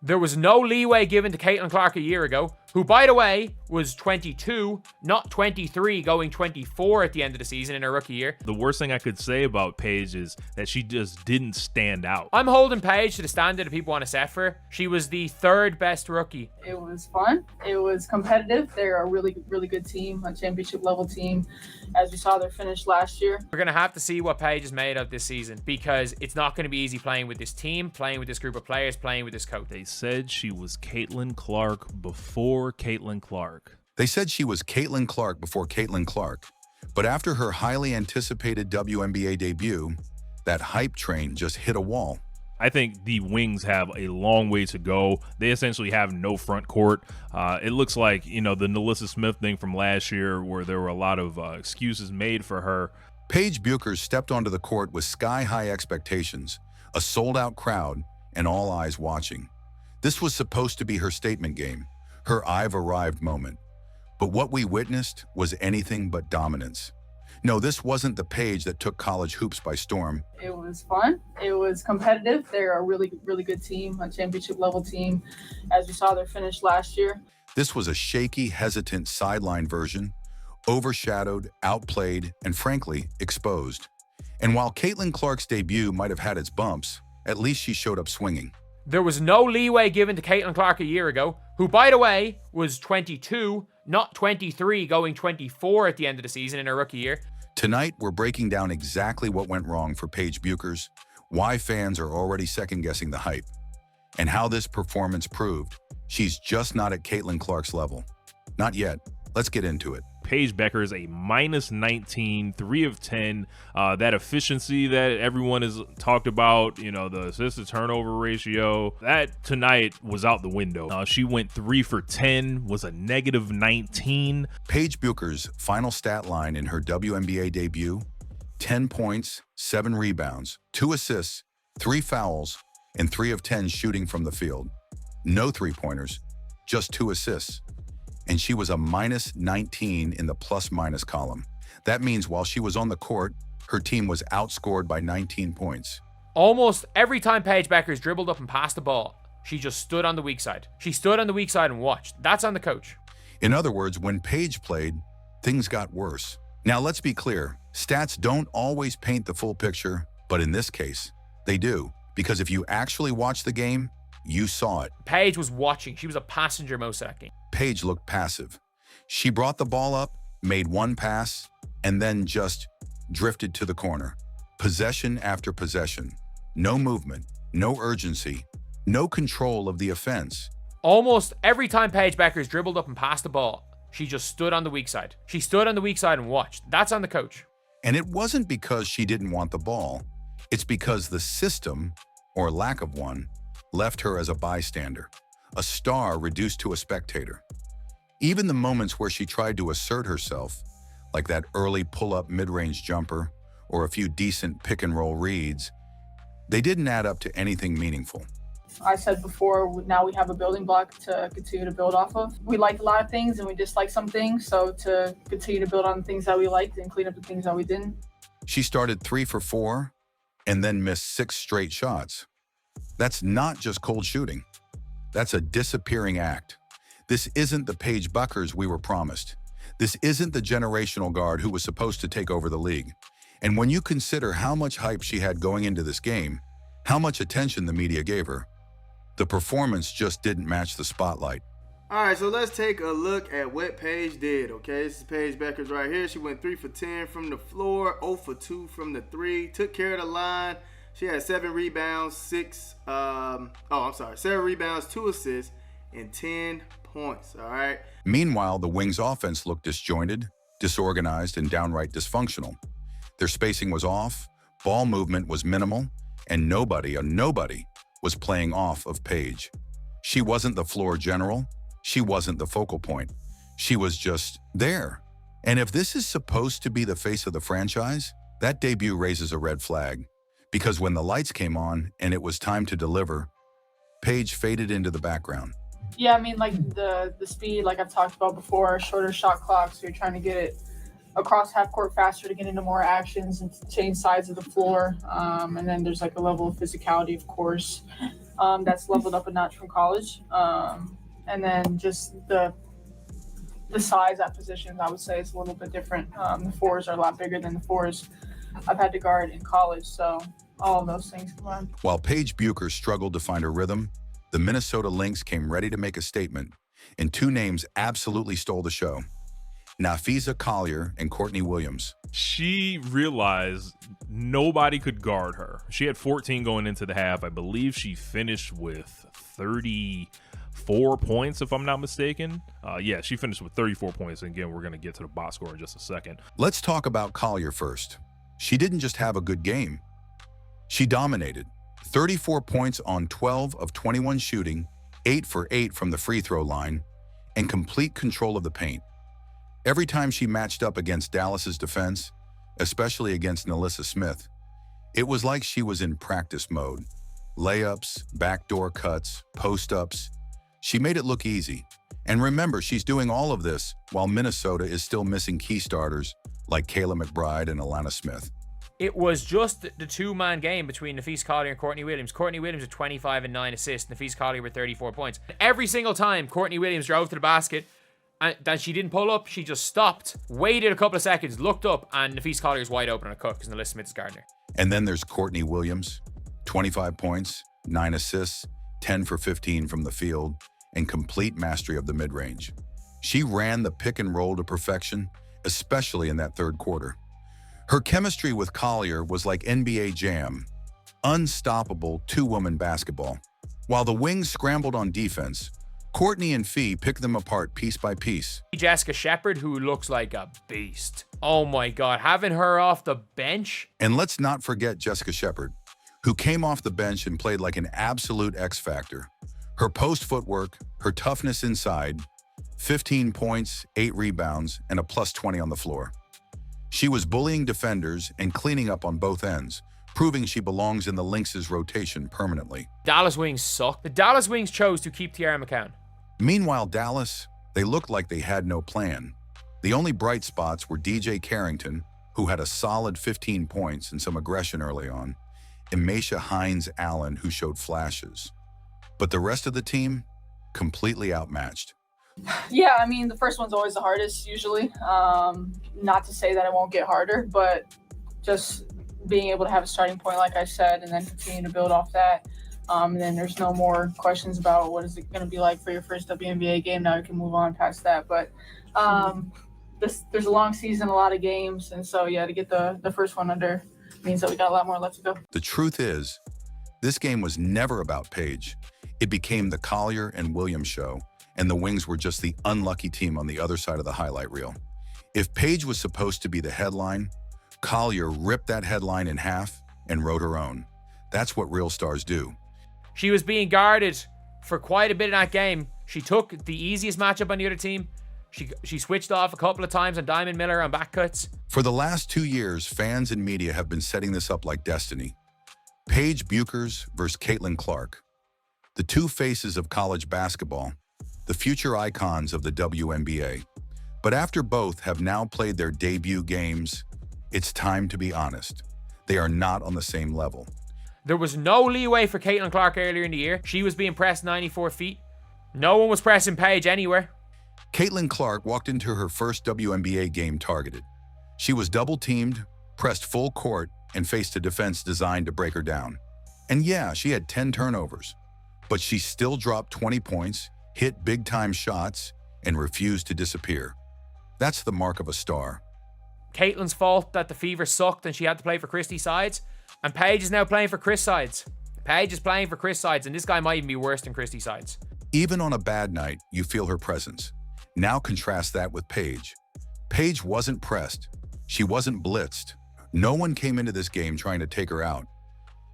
There was no leeway given to Caitlin Clark a year ago, who, by the way, was 22, not 23, going 24 at the end of the season in her rookie year. The worst thing I could say about Paige is that she just didn't stand out. I'm holding Paige to the standard that people want to set for her. She was the third best rookie. It was fun. It was competitive. They're a really, really good team, a championship level team, as we saw their finish last year. We're going to have to see what Paige is made of this season, because it's not going to be easy playing with this team, playing with this group of players, playing with this coach. They said she was Caitlin Clark before Caitlin Clark. They said she was Caitlin Clark before Caitlin Clark. But after her highly anticipated WNBA debut, that hype train just hit a wall. I think the Wings have a long way to go. They essentially have no front court. It looks like, the Nalissa Smith thing from last year, where there were a lot of excuses made for her. Paige Bueckers stepped onto the court with sky-high expectations, a sold-out crowd, and all eyes watching. This was supposed to be her statement game, her I've arrived moment. But what we witnessed was anything but dominance. No, this wasn't the Paige that took college hoops by storm. It was fun. It was competitive. They're a really, really good team, a championship level team, as we saw their finish last year. This was a shaky, hesitant sideline version, overshadowed, outplayed, and frankly, exposed. And while Caitlin Clark's debut might have had its bumps, at least she showed up swinging. There was no leeway given to Caitlin Clark a year ago, who, by the way, was 22, not 23, going 24 at the end of the season in her rookie year. Tonight, we're breaking down exactly what went wrong for Paige Bueckers, why fans are already second-guessing the hype, and how this performance proved she's just not at Caitlin Clark's level. Not yet. Let's get into it. Paige Bueckers, a -19, 3 of 10. That efficiency that everyone has talked about, the assist-to-turnover ratio, that tonight was out the window. She went 3 for 10, was a -19. Paige Bueckers' final stat line in her WNBA debut, 10 points, 7 rebounds, 2 assists, 3 fouls, and 3 of 10 shooting from the field. No three-pointers, just 2 assists. And she was a -19 in the plus-minus column. That means while she was on the court, her team was outscored by 19 points. Almost every time Paige Bueckers dribbled up and passed the ball, she just stood on the weak side. She stood on the weak side and watched. That's on the coach. In other words, when Paige played, things got worse. Now let's be clear, stats don't always paint the full picture, but in this case, they do. Because if you actually watched the game, you saw it. Paige was watching. She was a passenger most of that game. Paige looked passive. She brought the ball up, made one pass, and then just drifted to the corner. Possession after possession. No movement, no urgency, no control of the offense. Almost every time Paige Bueckers dribbled up and passed the ball, she just stood on the weak side. She stood on the weak side and watched. That's on the coach. And it wasn't because she didn't want the ball. It's because the system, or lack of one, left her as a bystander, a star reduced to a spectator. Even the moments where she tried to assert herself, like that early pull-up mid-range jumper or a few decent pick-and-roll reads, they didn't add up to anything meaningful. I said before, now we have a building block to continue to build off of. We liked a lot of things and we disliked some things, so to continue to build on the things that we liked and clean up the things that we didn't. She started 3 for 4 and then missed 6 straight shots. That's not just cold shooting. That's a disappearing act. This isn't the Paige Bueckers we were promised. This isn't the generational guard who was supposed to take over the league. And when you consider how much hype she had going into this game, how much attention the media gave her, the performance just didn't match the spotlight. All right, so let's take a look at what Paige did, okay? This is Paige Bueckers right here. She went 3 for 10 from the floor, 0 for 2 from the 3, took care of the line. She had 7 rebounds, 7 rebounds, 2 assists, and 10 points, all right? Meanwhile, the Wings' offense looked disjointed, disorganized, and downright dysfunctional. Their spacing was off, ball movement was minimal, and nobody was playing off of Paige. She wasn't the floor general. She wasn't the focal point. She was just there. And if this is supposed to be the face of the franchise, that debut raises a red flag. Because when the lights came on and it was time to deliver, Paige faded into the background. Yeah, I mean, like the speed, like I've talked about before, shorter shot clock, so you're trying to get it across half court faster to get into more actions and change sides of the floor. And then there's like a level of physicality, of course. that's leveled up a notch from college. And then just the size at positions, I would say, is a little bit different. The fours are a lot bigger than the fours I've had to guard in college. So all of those things combined. While Paige Bueckers struggled to find her rhythm, the Minnesota Lynx came ready to make a statement, and two names absolutely stole the show: Nafisa Collier and Courtney Williams. She realized nobody could guard her. She had 14 going into the half. I believe she finished with 34 points, if I'm not mistaken. Yeah, she finished with 34 points. And again, we're going to get to the box score in just a second. Let's talk about Collier first. She didn't just have a good game. She dominated. 34 points on 12 of 21 shooting, 8 for 8 from the free throw line, and complete control of the paint. Every time she matched up against Dallas's defense, especially against Nalissa Smith, it was like she was in practice mode. Layups, backdoor cuts, post-ups. She made it look easy. And remember, she's doing all of this while Minnesota is still missing key starters like Kayla McBride and Alana Smith. It was just the two-man game between Nafisa Collier and Courtney Williams. Courtney Williams with 25 and 9 assists. Nafisa Collier with 34 points. Every single time Courtney Williams drove to the basket, and then she didn't pull up, she just stopped, waited a couple of seconds, looked up, and Nafisa Collier's wide open on a cut because Nalissa Smith is guarding her. And then there's Courtney Williams, 25 points, 9 assists, 10 for 15 from the field, and complete mastery of the mid-range. She ran the pick and roll to perfection, especially in that third quarter. Her chemistry with Collier was like NBA Jam, unstoppable two-woman basketball. While the wings scrambled on defense, Courtney and Fee picked them apart piece by piece. Jessica Shepard, who looks like a beast. Oh my God, having her off the bench. And let's not forget Jessica Shepard, who came off the bench and played like an absolute X factor. Her post footwork, her toughness inside, 15 points, 8 rebounds, and a plus 20 on the floor. She was bullying defenders and cleaning up on both ends, proving she belongs in the Lynx's rotation permanently. Dallas Wings suck. The Dallas Wings chose to keep Tiara McCown. Meanwhile, Dallas, they looked like they had no plan. The only bright spots were DJ Carrington, who had a solid 15 points and some aggression early on, and Maisha Hines-Allen, who showed flashes. But the rest of the team, completely outmatched. Yeah, I mean, the first one's always the hardest, usually. Not to say that it won't get harder, but just being able to have a starting point, like I said, and then continue to build off that. And then there's no more questions about what is it going to be like for your first WNBA game. Now we can move on past that. But there's a long season, a lot of games. And so, yeah, to get the first one under means that we got a lot more left to go. The truth is, this game was never about Paige. It became the Collier and Williams show, and the Wings were just the unlucky team on the other side of the highlight reel. If Paige was supposed to be the headline, Collier ripped that headline in half and wrote her own. That's what real stars do. She was being guarded for quite a bit in that game. She took the easiest matchup on the other team. She switched off a couple of times on Diamond Miller on back cuts. For the last 2 years, fans and media have been setting this up like destiny. Paige Bueckers versus Caitlin Clark. The two faces of college basketball, the future icons of the WNBA. But after both have now played their debut games, it's time to be honest. They are not on the same level. There was no leeway for Caitlin Clark earlier in the year. She was being pressed 94 feet. No one was pressing Paige anywhere. Caitlin Clark walked into her first WNBA game targeted. She was double-teamed, pressed full court, and faced a defense designed to break her down. And yeah, she had 10 turnovers, but she still dropped 20 points, hit big-time shots, and refused to disappear. That's the mark of a star. Caitlin's fault that the Fever sucked and she had to play for Christy sides. And Paige is now playing for Chris sides. Paige is playing for Chris sides, and this guy might even be worse than Christy sides. Even on a bad night, you feel her presence. Now contrast that with Paige. Paige wasn't pressed. She wasn't blitzed. No one came into this game trying to take her out.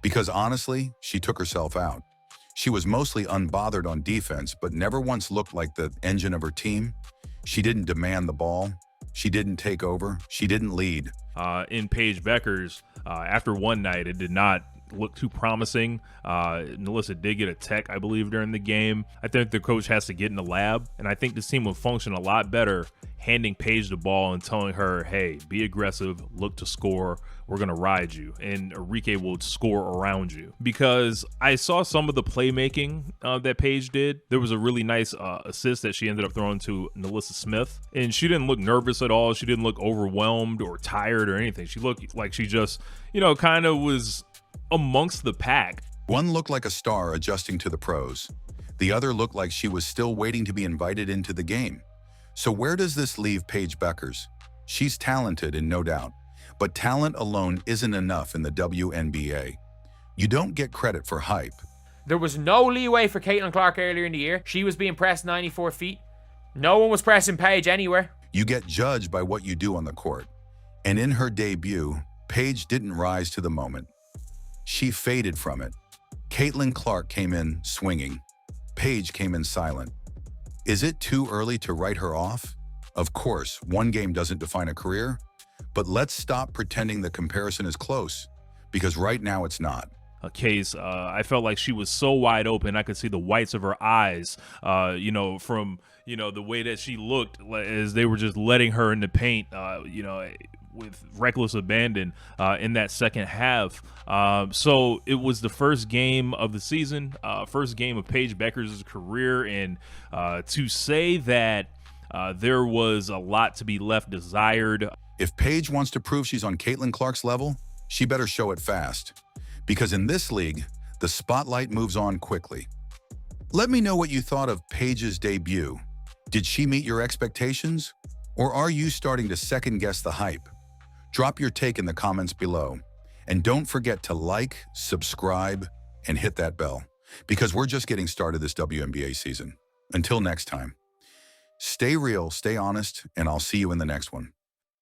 Because honestly, she took herself out. She was mostly unbothered on defense, but never once looked like the engine of her team. She didn't demand the ball. She didn't take over. She didn't lead. In Paige Bueckers, after one night, it did not look too promising. Nalissa did get a tech, I believe, during the game. I think the coach has to get in the lab, and I think this team would function a lot better handing Paige the ball and telling her, hey, be aggressive, look to score, we're going to ride you, and Enrique will score around you. Because I saw some of the playmaking that Paige did. There was a really nice assist that she ended up throwing to Nalissa Smith, and she didn't look nervous at all. She didn't look overwhelmed or tired or anything. She looked like she just, kind of was amongst the pack. One looked like a star adjusting to the pros. The other looked like she was still waiting to be invited into the game. So where does this leave Paige Bueckers? She's talented and no doubt, but talent alone isn't enough in the WNBA. You don't get credit for hype. There was no leeway for Caitlin Clark earlier in the year. She was being pressed 94 feet. No one was pressing Paige anywhere. You get judged by what you do on the court. And in her debut, Paige didn't rise to the moment. She faded from it. Caitlin Clark came in swinging. Paige came in silent. Is it too early to write her off? Of course, one game doesn't define a career, but let's stop pretending the comparison is close, because right now it's not. I felt like she was so wide open. I could see the whites of her eyes, from, the way that she looked as they were just letting her in the paint, with reckless abandon in that second half. So it was the first game of the season, first game of Paige Bueckers' career. And to say that there was a lot to be left desired. If Paige wants to prove she's on Caitlin Clark's level, she better show it fast. Because in this league, the spotlight moves on quickly. Let me know what you thought of Paige's debut. Did she meet your expectations? Or are you starting to second-guess the hype? Drop your take in the comments below. And don't forget to like, subscribe, and hit that bell, because we're just getting started this WNBA season. Until next time, stay real, stay honest, and I'll see you in the next one.